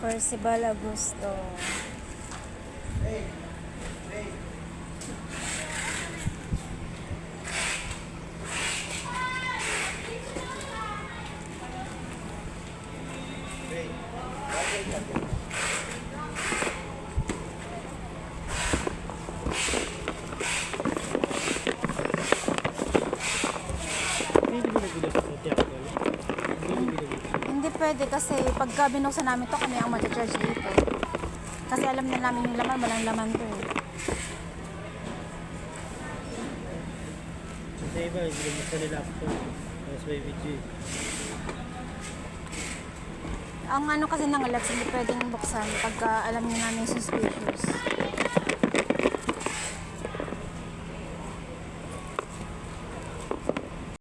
Percival Augusto. Hindi pwede kasi pagka binuksan namin to kami ang mag-charge dito. Kasi alam na namin yung laman, walang laman to eh. Sa iba, hindi mo sa nila ako. Mas may video eh. Ang ano kasi ng LEDs, hindi pwedeng buksan pagka alam niyo namin suspicious.